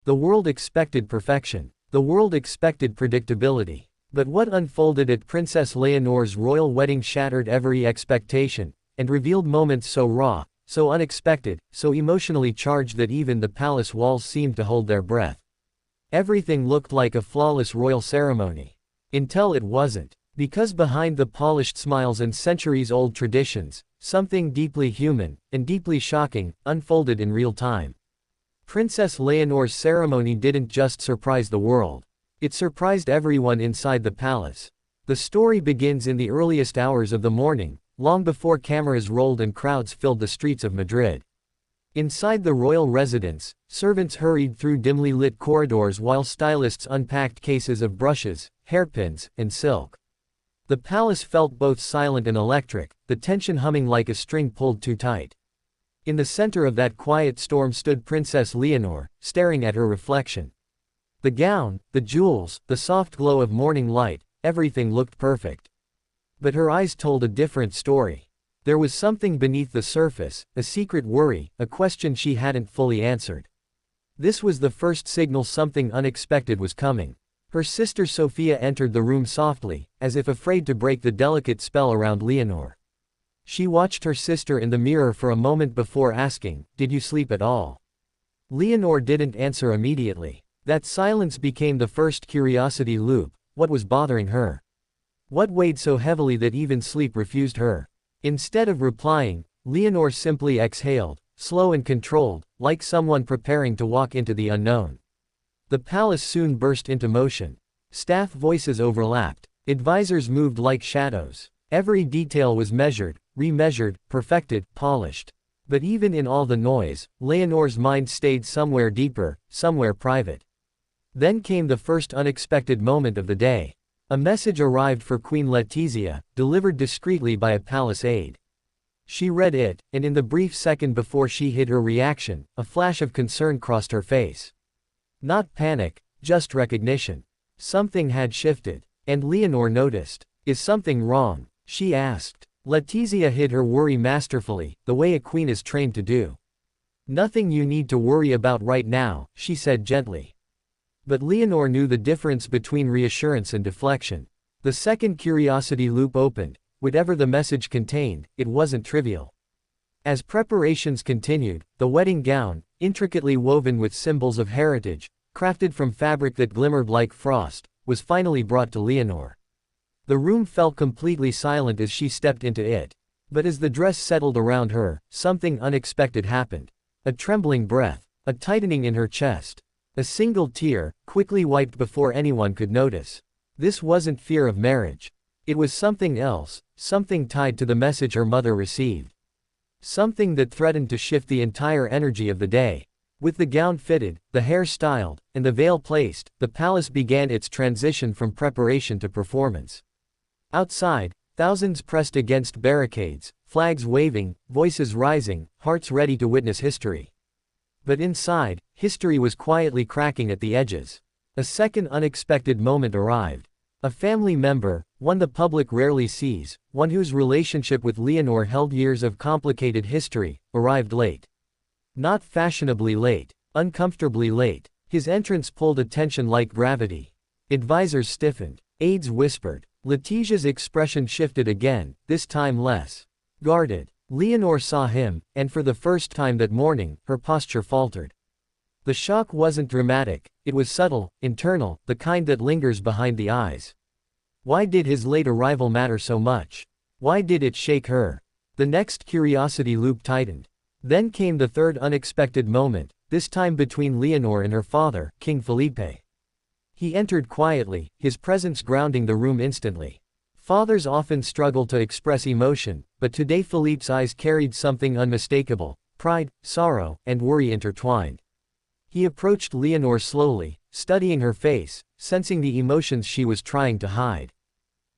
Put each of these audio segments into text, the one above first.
The world expected perfection. The world expected predictability. But what unfolded at Princess Leonor's royal wedding shattered every expectation, and revealed moments so raw, so unexpected, so emotionally charged that even the palace walls seemed to hold their breath. Everything looked like a flawless royal ceremony. Until it wasn't. Because behind the polished smiles and centuries-old traditions, something deeply human, and deeply shocking, unfolded in real time. Princess Leonor's ceremony didn't just surprise the world. It surprised everyone inside the palace. The story begins in the earliest hours of the morning, long before cameras rolled and crowds filled the streets of Madrid. Inside the royal residence, servants hurried through dimly lit corridors while stylists unpacked cases of brushes, hairpins, and silk. The palace felt both silent and electric, the tension humming like a string pulled too tight. In the center of that quiet storm stood Princess Leonor, staring at her reflection. The gown, the jewels, the soft glow of morning light, everything looked perfect. But her eyes told a different story. There was something beneath the surface, a secret worry, a question she hadn't fully answered. This was the first signal something unexpected was coming. Her sister Sophia entered the room softly, as if afraid to break the delicate spell around Leonor. She watched her sister in the mirror for a moment before asking, "Did you sleep at all?" Leonor didn't answer immediately. That silence became the first curiosity loop. What was bothering her? What weighed so heavily that even sleep refused her? Instead of replying, Leonor simply exhaled, slow and controlled, like someone preparing to walk into the unknown. The palace soon burst into motion. Staff voices overlapped. Advisors moved like shadows. Every detail was measured, remeasured, perfected, polished. But even in all the noise, Leonor's mind stayed somewhere deeper, somewhere private. Then came the first unexpected moment of the day. A message arrived for Queen Letizia, delivered discreetly by a palace aide. She read it, and in the brief second before she hid her reaction, a flash of concern crossed her face. Not panic, just recognition. Something had shifted. And Leonor noticed. "Is something wrong?" she asked. Letizia hid her worry masterfully, the way a queen is trained to do. "Nothing you need to worry about right now," she said gently. But Leonor knew the difference between reassurance and deflection. The second curiosity loop opened. Whatever the message contained, it wasn't trivial. As preparations continued, the wedding gown, intricately woven with symbols of heritage, crafted from fabric that glimmered like frost, was finally brought to Leonor. The room felt completely silent as she stepped into it. But as the dress settled around her, something unexpected happened. A trembling breath, a tightening in her chest. A single tear, quickly wiped before anyone could notice. This wasn't fear of marriage. It was something else, something tied to the message her mother received. Something that threatened to shift the entire energy of the day. With the gown fitted, the hair styled, and the veil placed, the palace began its transition from preparation to performance. Outside, thousands pressed against barricades, flags waving, voices rising, hearts ready to witness history. But inside, history was quietly cracking at the edges. A second unexpected moment arrived. A family member, one the public rarely sees, one whose relationship with Leonor held years of complicated history, arrived late. Not fashionably late, uncomfortably late. His entrance pulled attention like gravity. Advisors stiffened. Aides whispered. Letizia's expression shifted again, this time less guarded. Leonor saw him, and for the first time that morning, her posture faltered. The shock wasn't dramatic, it was subtle, internal, the kind that lingers behind the eyes. Why did his late arrival matter so much? Why did it shake her? The next curiosity loop tightened. Then came the third unexpected moment, this time between Leonor and her father, King Felipe. He entered quietly, his presence grounding the room instantly. Fathers often struggle to express emotion, but today Felipe's eyes carried something unmistakable: pride, sorrow, and worry intertwined. He approached Leonor slowly, studying her face, sensing the emotions she was trying to hide.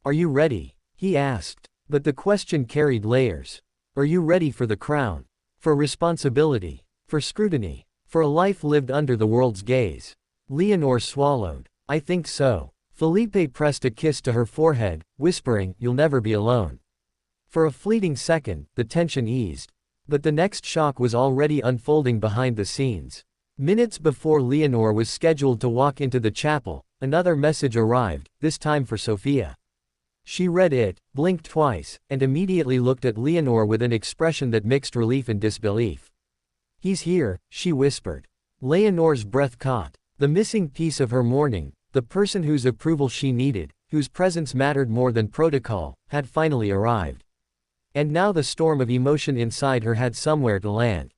"Are you ready?" he asked. But the question carried layers. Are you ready for the crown? For responsibility? For scrutiny? For a life lived under the world's gaze? Leonor swallowed. "I think so." Felipe pressed a kiss to her forehead, whispering, "You'll never be alone." For a fleeting second, the tension eased. But the next shock was already unfolding behind the scenes. Minutes before Leonor was scheduled to walk into the chapel, another message arrived, this time for Sophia. She read it, blinked twice, and immediately looked at Leonor with an expression that mixed relief and disbelief. "He's here," she whispered. Leonor's breath caught. The missing piece of her mourning, the person whose approval she needed, whose presence mattered more than protocol, had finally arrived. And now the storm of emotion inside her had somewhere to land.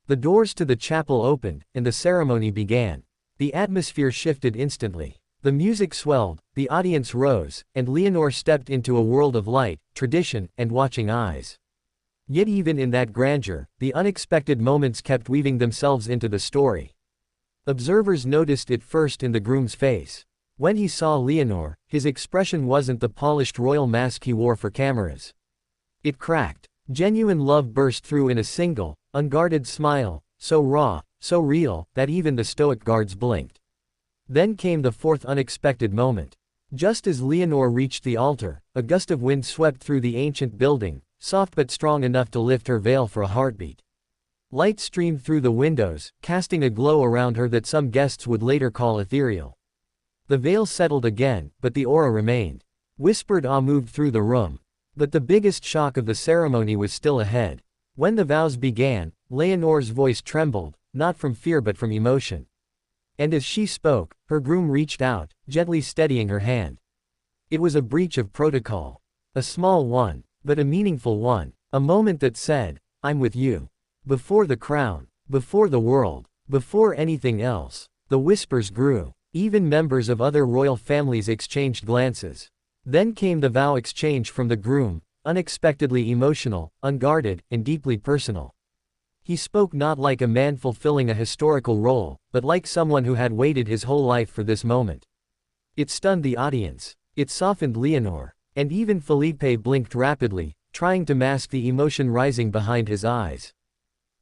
The doors to the chapel opened, and the ceremony began. The atmosphere shifted instantly. The music swelled, the audience rose, and Leonor stepped into a world of light, tradition, and watching eyes. Yet even in that grandeur, the unexpected moments kept weaving themselves into the story. Observers noticed it first in the groom's face. When he saw Leonor, his expression wasn't the polished royal mask he wore for cameras. It cracked. Genuine love burst through in a single, unguarded smile, so raw, so real, that even the stoic guards blinked. Then came the fourth unexpected moment. Just as Leonor reached the altar, a gust of wind swept through the ancient building, soft but strong enough to lift her veil for a heartbeat. Light streamed through the windows, casting a glow around her that some guests would later call ethereal. The veil settled again, but the aura remained. Whispered awe moved through the room. But the biggest shock of the ceremony was still ahead. When the vows began, Leonor's voice trembled, not from fear but from emotion. And as she spoke, her groom reached out, gently steadying her hand. It was a breach of protocol. A small one, but a meaningful one. A moment that said, "I'm with you." Before the crown, before the world, before anything else. The whispers grew. Even members of other royal families exchanged glances. Then came the vow exchange from the groom, unexpectedly emotional, unguarded, and deeply personal. He spoke not like a man fulfilling a historical role, but like someone who had waited his whole life for this moment. It stunned the audience. It softened Leonor. And even Felipe blinked rapidly, trying to mask the emotion rising behind his eyes.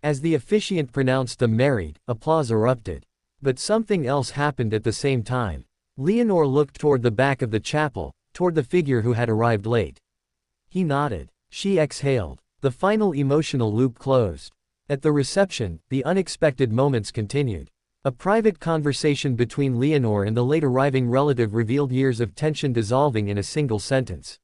As the officiant pronounced them married, applause erupted. But something else happened at the same time. Leonor looked toward the back of the chapel, toward the figure who had arrived late. He nodded. She exhaled. The final emotional loop closed. At the reception, the unexpected moments continued. A private conversation between Leonor and the late arriving relative revealed years of tension dissolving in a single sentence.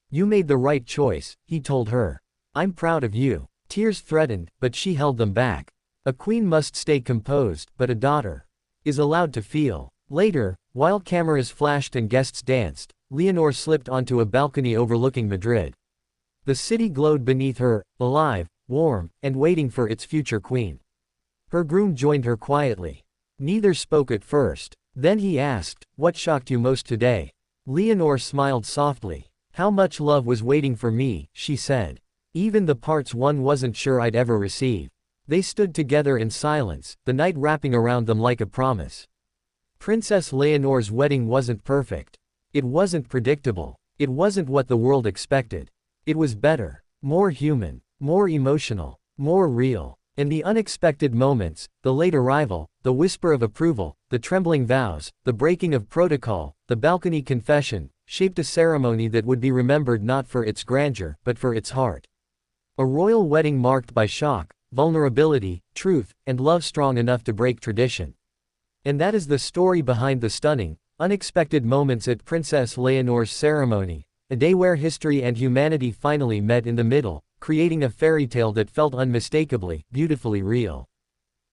"You made the right choice," he told her. "I'm proud of you." Tears threatened, but she held them back. A queen must stay composed, but a daughter is allowed to feel. Later, while cameras flashed and guests danced, Leonor slipped onto a balcony overlooking Madrid. The city glowed beneath her, alive, warm, and waiting for its future queen. Her groom joined her quietly. Neither spoke at first. Then he asked, "What shocked you most today?" Leonor smiled softly. "How much love was waiting for me," she said. "Even the parts one wasn't sure I'd ever receive." They stood together in silence, the night wrapping around them like a promise. Princess Leonor's wedding wasn't perfect. It wasn't predictable. It wasn't what the world expected. It was better, more human, more emotional, more real. In the unexpected moments, the late arrival, the whisper of approval, the trembling vows, the breaking of protocol, the balcony confession, shaped a ceremony that would be remembered not for its grandeur, but for its heart. A royal wedding marked by shock, vulnerability, truth, and love strong enough to break tradition. And that is the story behind the stunning, unexpected moments at Princess Leonor's ceremony, a day where history and humanity finally met in the middle, creating a fairy tale that felt unmistakably, beautifully real.